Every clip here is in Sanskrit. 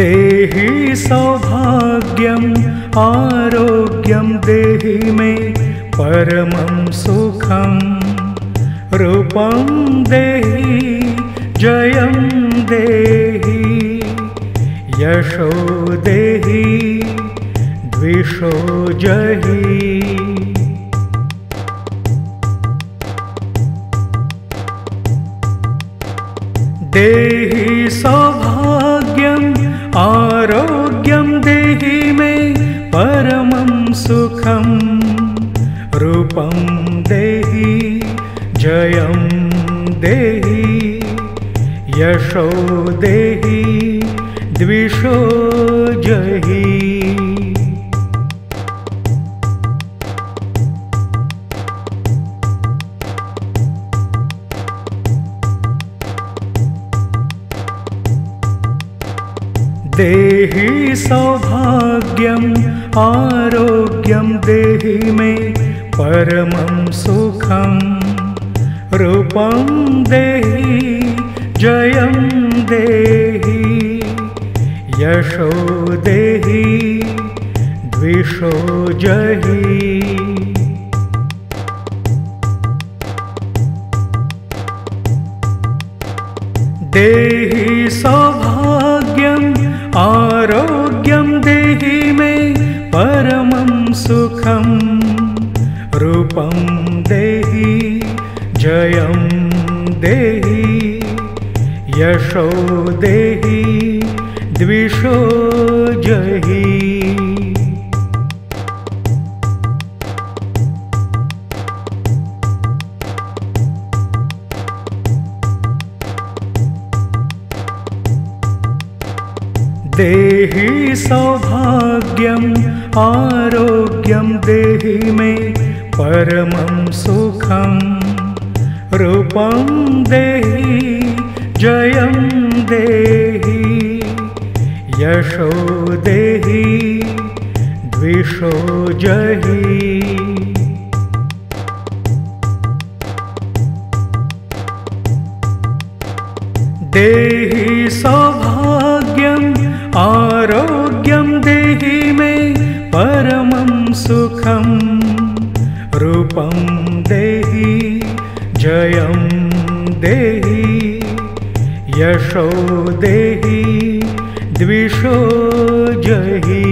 देहि सौभाग्यम् आरोग्यं देहि मे परमं सुखं रूपं देहि जयं देहि यशो देहि द्विषो जहि। देहि सौभाग्यम् आरोग्यं देहि मे परमं सुखं रूपं देहि जयं देहि यशो देहि द्विषो जहि। देहि सौभाग्यम् आरोग्यं देहि मे परमं सुखं रूपं देहि जयं देहि यशो देहि द्विषो जहि। देहि सौभाग्यम् आरोग्यं देहि मे परमं सुखं रूपं देहि जयं देहि यशो देहि द्विषो जहि। देहि सौभाग्यम् आरोग्यं देहि मे परमं सुखं रूपं देहि जयं देहि यशो देहि द्विषो जहि। देहि सौभाग्यम् आरोग्यं देहि मे परमं सुखं रूपं देहि जयं देहि यशो देहि द्विषो जहि।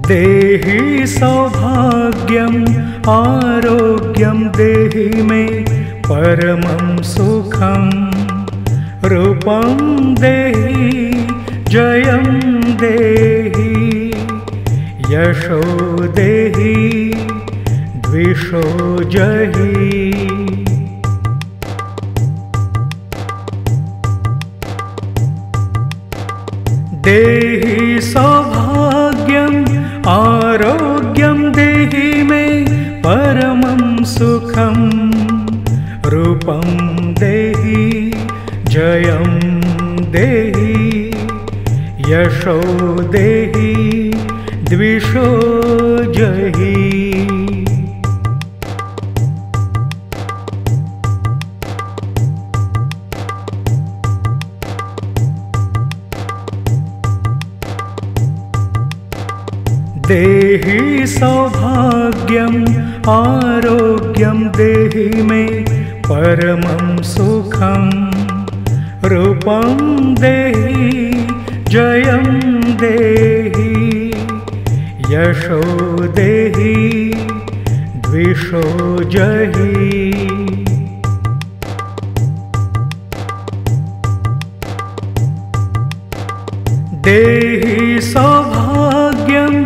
देहि सौभाग्यम् आरोग्यं देहि मे परमं सुखं रूपं देहि जयं देहि यशो देहि द्विषो जहि। देहि सौभाग्यम् आरोग्यं देहि मे परमं सुखं रूपं देहि जयं देहि यशो देहि द्विषो जहि। देहि सौभाग्यम् आरोग्यं देहि मे परमं सुखं रूपं देहि जयं देहि यशो देहि द्विषो जहि। देहि सौभाग्यम्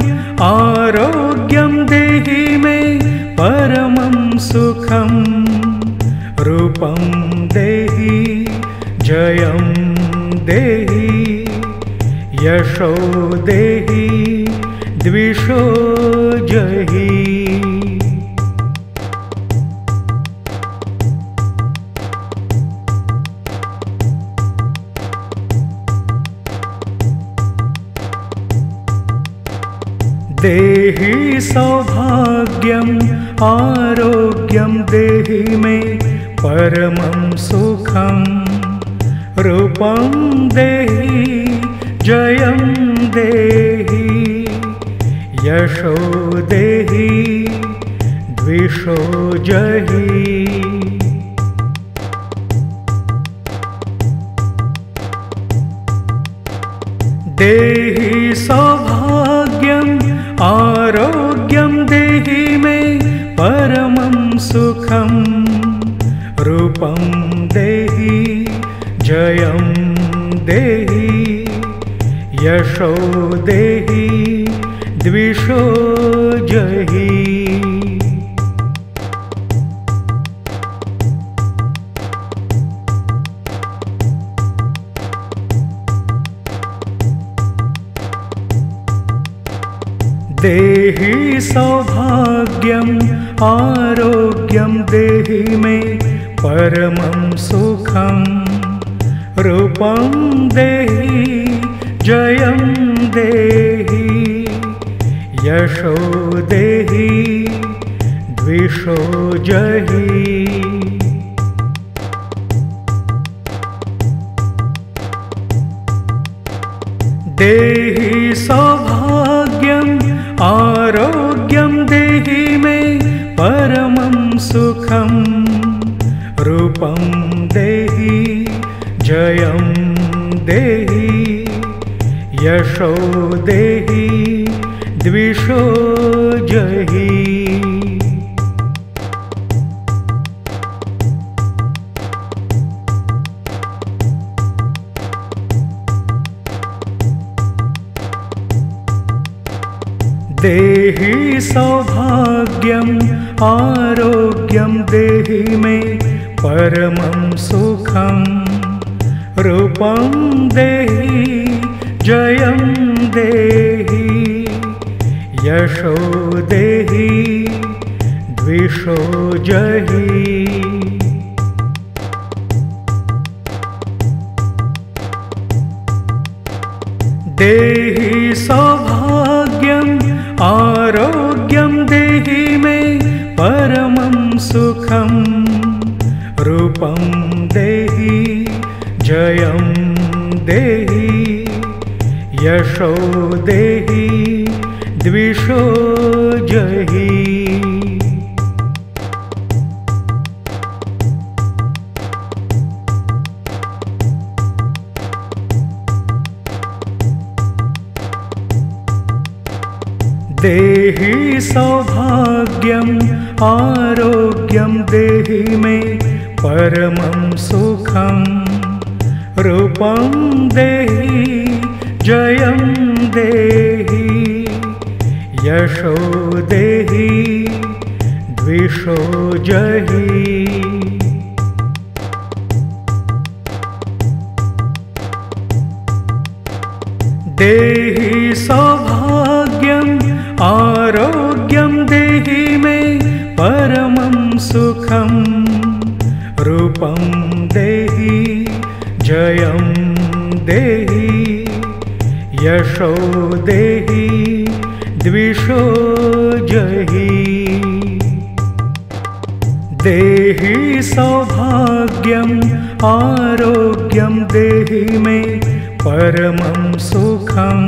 आरोग्यं देहि मे परमं सुखं रूपं देहि जयं देहि यशो देहि द्विषो जहि। देहि सौभाग्यम् आरोग्यं देहि मे परमं सुखं रूपं देहि जयं देहि यशो देहि द्विषो जहि देहि सौभाग्यम् आरोग्यं देहि मे परमं सुखं रूपं देहि जयं देहि यशो देहि द्विषो जहि देहि सौभाग्यम् आरोग्यं देहि मे परमं सुखं रूपं देहि जयं देहि यशो देहि द्विषो जहि देहि सौभाग्यम् आरोग्यं देहि मे परमं सुखं रूपं देहि जयं देहि यशो देहि द्विषो जहि देहि सौभाग्यम् आरोग्यं देहि मे परमं सुखं रूपं देहि जयं देहि यशो देहि द्विषो जहि देहि सौभाग्यम् आरोग्यं देहि मे परमं सुखं रूपं देहि जयं देहि यशो देहि द्विषो जहि देहि सौभाग्यम् आरोग्यं देहि मे परमं सुखं रूपं देहि जयं देहि यशो देहि द्विषो जहि देहि सौभाग्यम् आरोग्यं देहि मे परमं सुखं रूपं देहि जयं देहि यशो देहि द्विषो जहि देहि सौभाग्यम् आरोग्यं देहि मे परमं सुखं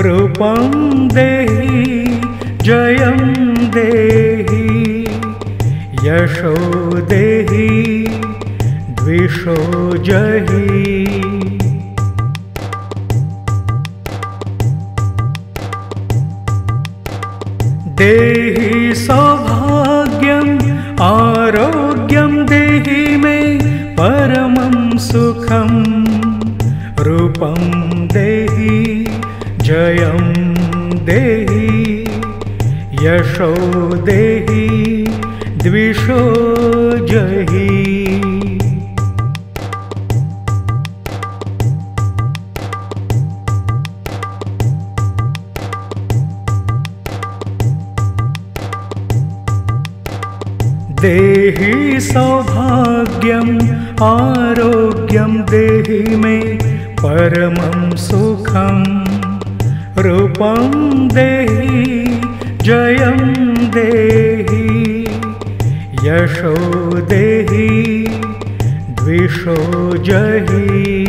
रूपं देहि जयं देहि यशो देहि द्विषो जहि देहि सौभाग्यम् आरोग्यं देहि मे परमं सुखं रूपं देहि जयं देहि यशो देहि द्विषो जहि देहि सौभाग्यम् आरोग्यं देहि मे परमं सुखं रूपं देहि जयं देहि यशो देहि द्विषो जहि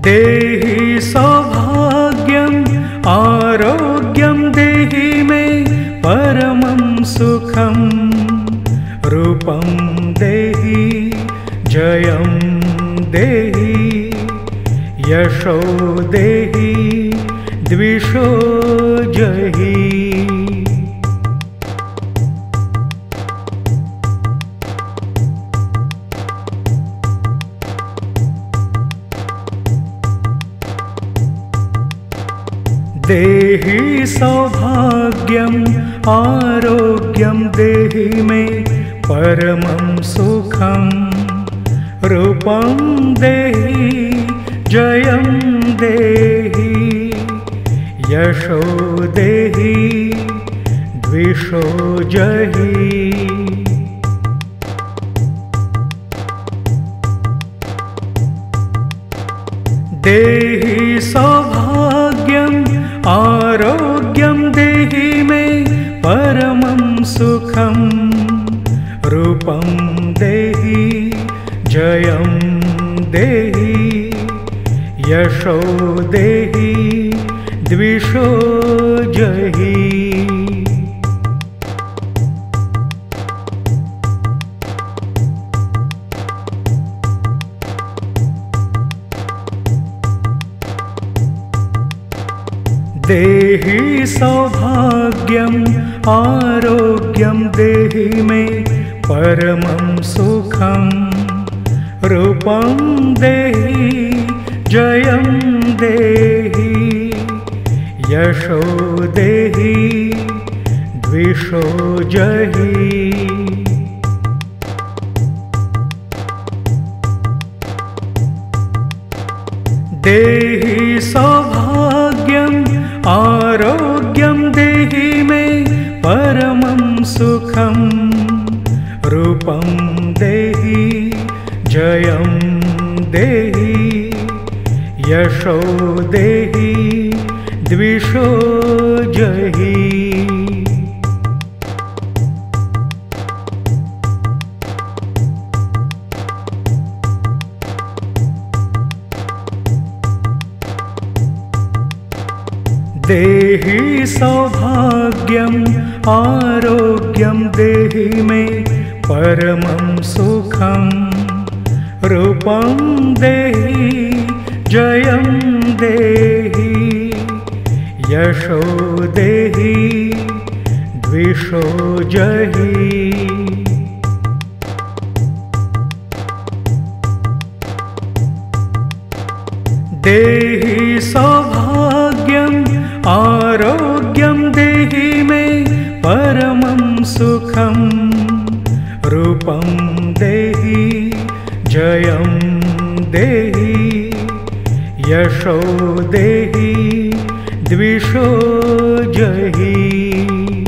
देहि सौभाग्यम् आरोग्यं देहि मे परमं सुखं रूपं देहि जयं देहि यशो देहि द्विषो जहि देहि सौभाग्यम् आरोग्यं देहि मे परमं सुखं रूपं देहि जयं देहि यशो देहि द्विषो जहि देहि सौभाग्यम् आरोग्यं देहि मे परमं सुखं रूपं देहि जयं देहि यशो देहि द्विषो जहि देहि सौभाग्यम् आरोग्यं देहि मे परमं सुखं रूपं देहि जयं देहि यशो देहि द्विषो जहि देहि सौभाग्यम् आरोग्यं देहि मे परमं सुखं रूपं देहि जयं देहि यशो देहि द्विषो जहि देहि सौभाग्यम् आरोग्यं देहि मे परमं सुखं रूपं देहि जयं देहि यशो देहि द्विषो जहि देहि सौभाग्यम् आरोग्यं देहि मे परमं सुखं रूपं देहि जयं देहि यशो देहि द्विषो जहि